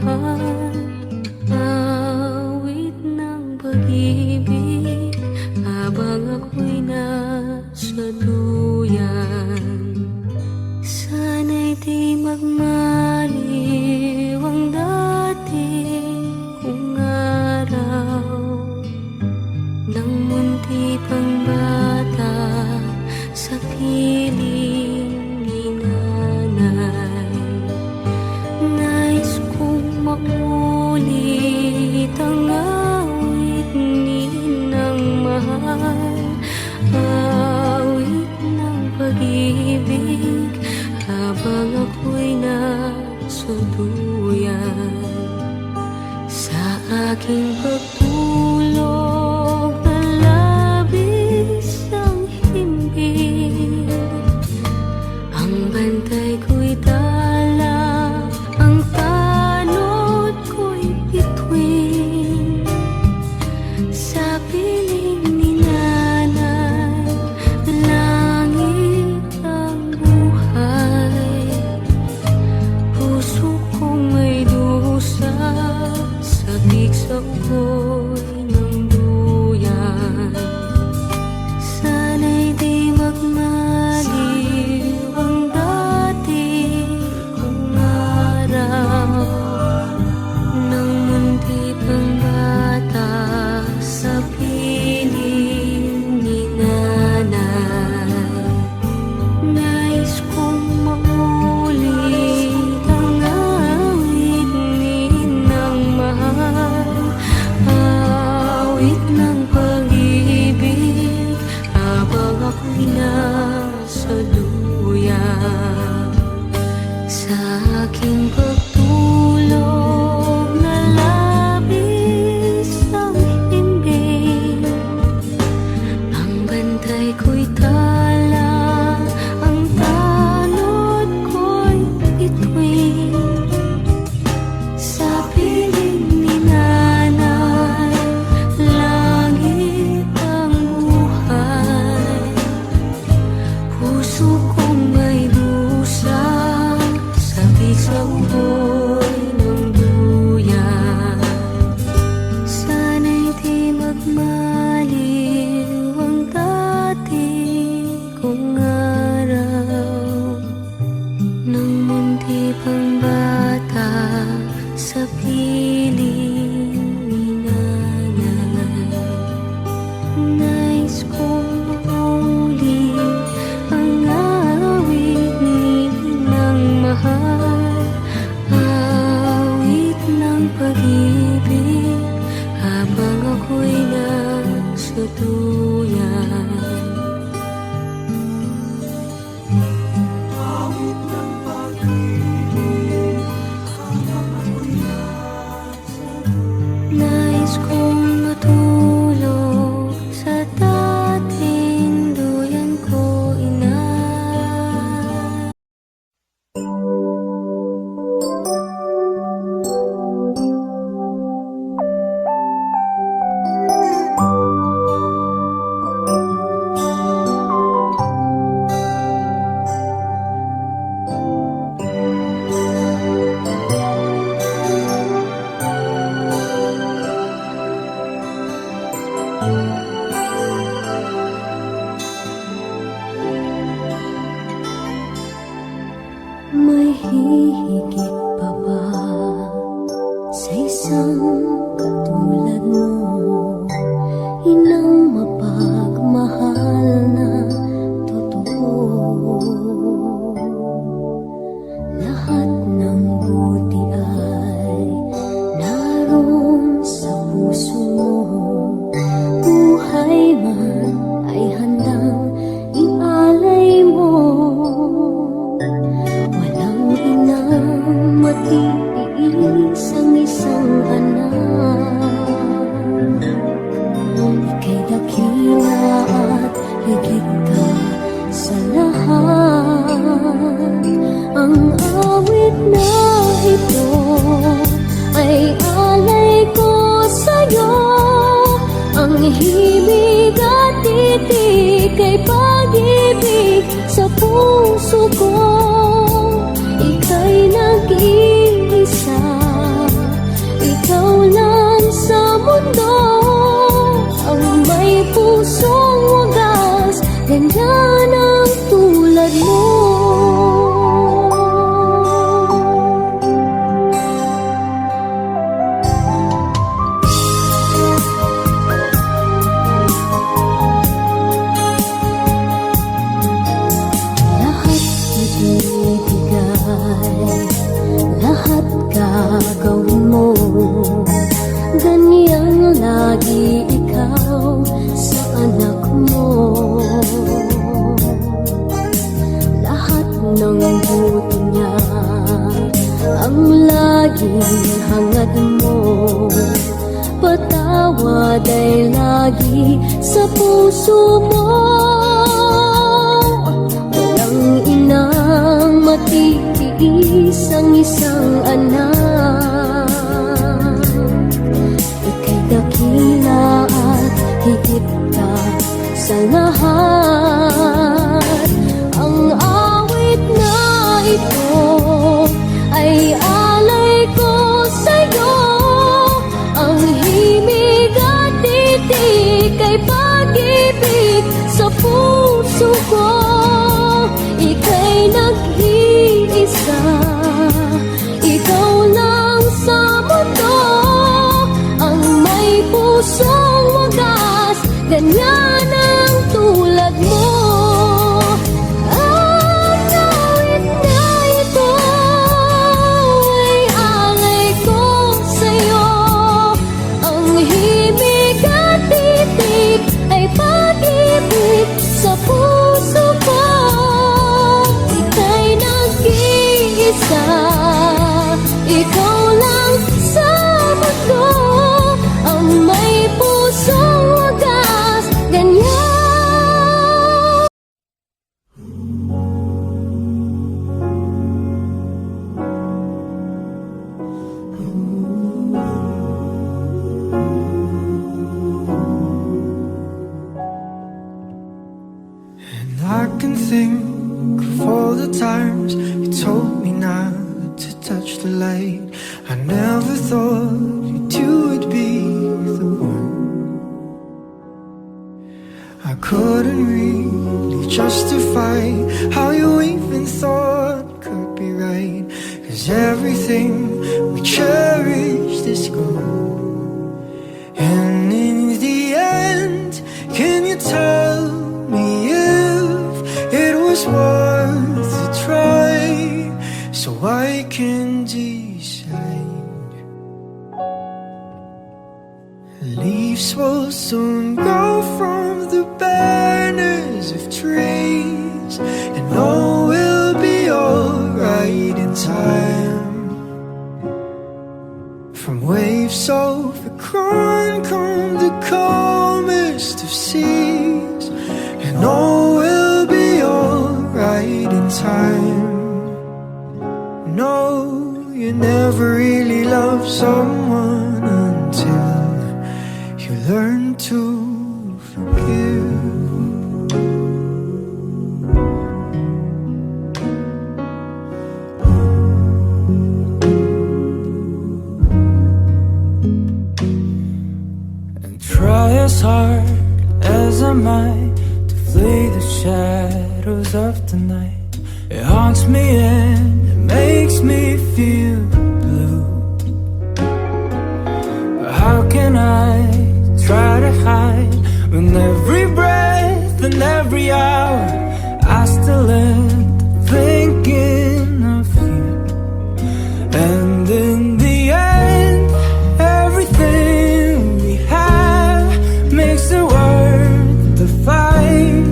mahal. Awit ng pag-ibig habang ako'y nasa duyan. Sana'y di magmaliw ang dating kong araw nang munti pang bata sa piling ni nanay. Nais kong maulit ang awit ni ng mahal. Awit ng pag-ibig habang ako'y nasa duyan. Sa aking pagtulog na labis ang himbing, ang bantay ko'y tala, ang tanod ko'y bituin. Sa piling ni nanay, langit ang buhay. Puso kong may dusa, sabik sa ugoy ng duyan. Sana'y di magmaliw ang dati kong araw nang munti pang bata sa piling ni nanay. Nais kong maulit ang awit ni ng mahal. Awit ng pag-ibig habang ako'y nasa duyan. Sa aking pagtulog na labis ang himbing, ang bantay ko'y tala, ang tanod ko'y bituin. Sa piling ni nanay, langit ang buhay. Puso kong may dusa, sabik sa ugoy ng duyan. Sana'y di magmaliw ang dati kong araw nang munti pang bata sa piling ni nanay. Nais kong maulit ang awit ni ng mahal. Awit ng pag-ibig habang ako'y nasa duyan. Nais kong matulog sa dating duyan ko, inay. May hihigit pa ba sa isang katulad mo? Inang mapagmahal na totoo. Lahat ng buti ay naroon sa puso mo. Buhay man ay handang ialay mo. Walang inang matiis ang isang anak. Ika'y dakila at higit ka sa lahat. Ang awit na ito ay alay ko sa'yo. Ang himig at titik ay pag-ibig sa puso ko. Ika'y nag-iisa hangad mo. Patawad ay lagi sa puso mo. Walang inang matitiis ang isang anak. Ika'y dakila at higit ka sa lahat. Ang awit na ito ay alay ko sa'yo. Ang himig at titik ay pag-ibig sa puso ko. Ika'y nag-iisa, ikaw lang sa mundo. Ang may pusong wagas, ganyan ang tulad mo. Ang awit na ito ay alay ko sa'yo. Ang himig at titik ay pag-ibig sa puso ko. Ika'y nag-iisa, ikaw lang sa mundo. Ang may pusong wagas, ganyan. And I can think of all the times you told me not to touch the light. I never thought you would be the one. I couldn't really justify how you even thought could be right. 'Cause everything we cherished is gone. And in the end, can you tell me if it was worth a try, so I can decide? Leaves will soon go from the banners of trees, and all will be alright in time. From waves overgrown come the calmest of seas, and all will be alright in time. No, you never really love someone until you learn to forgive. And try as hard as I might to flee the shadows of the night. It haunts me and it makes me feel blue. But how can I try to hide when every breath and every hour I still end thinking of you? And in the end, everything we have makes it worth the fight.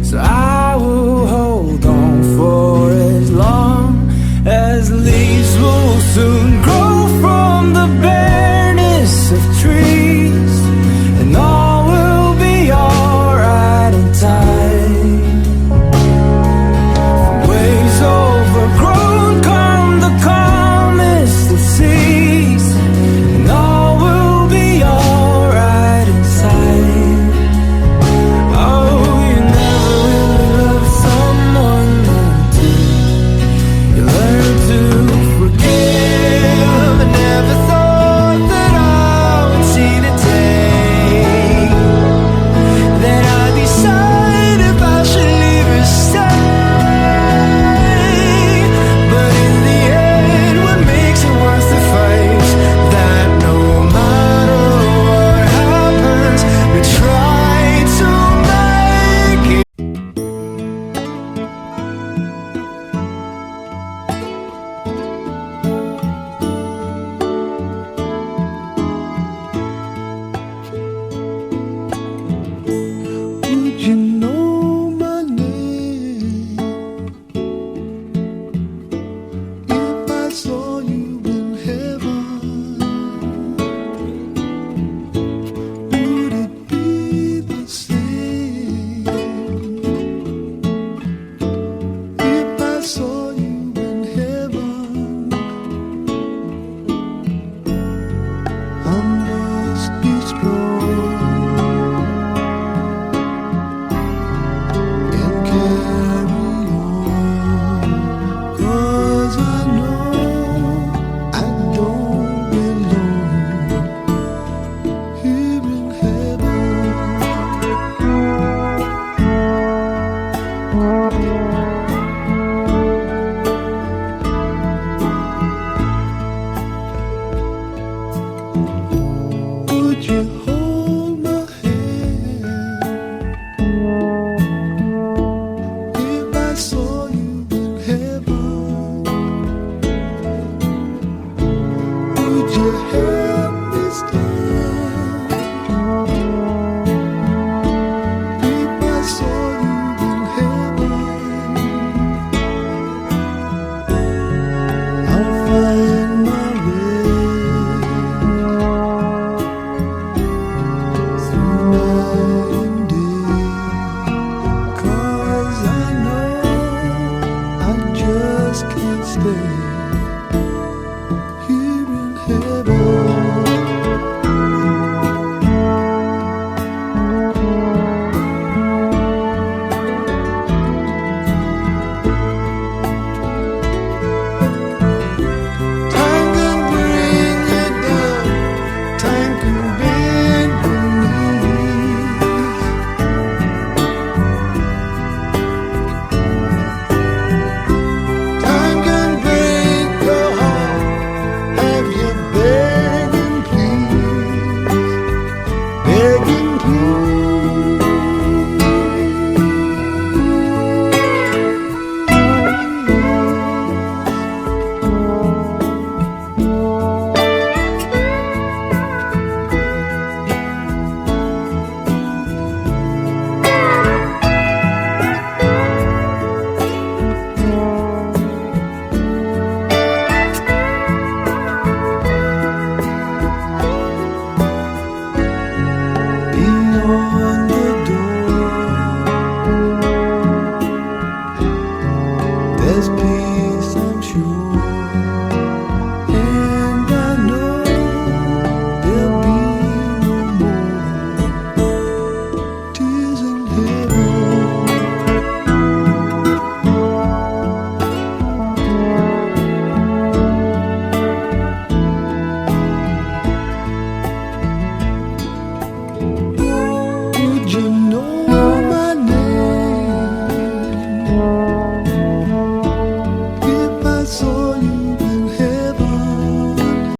So I will hold on for as long as leaves will soon grow from the bareness of trees, and all will be alright in time. From waves overgrown come the calmest of seas, and all will be alright inside. Oh, you never really love someone until you learn to forgive. I never thought that I would see the day that I decide if I should leave or stay. But in the end, what makes it worth the fight is that no matter what happens, we try to make it. Would you know my name if I saw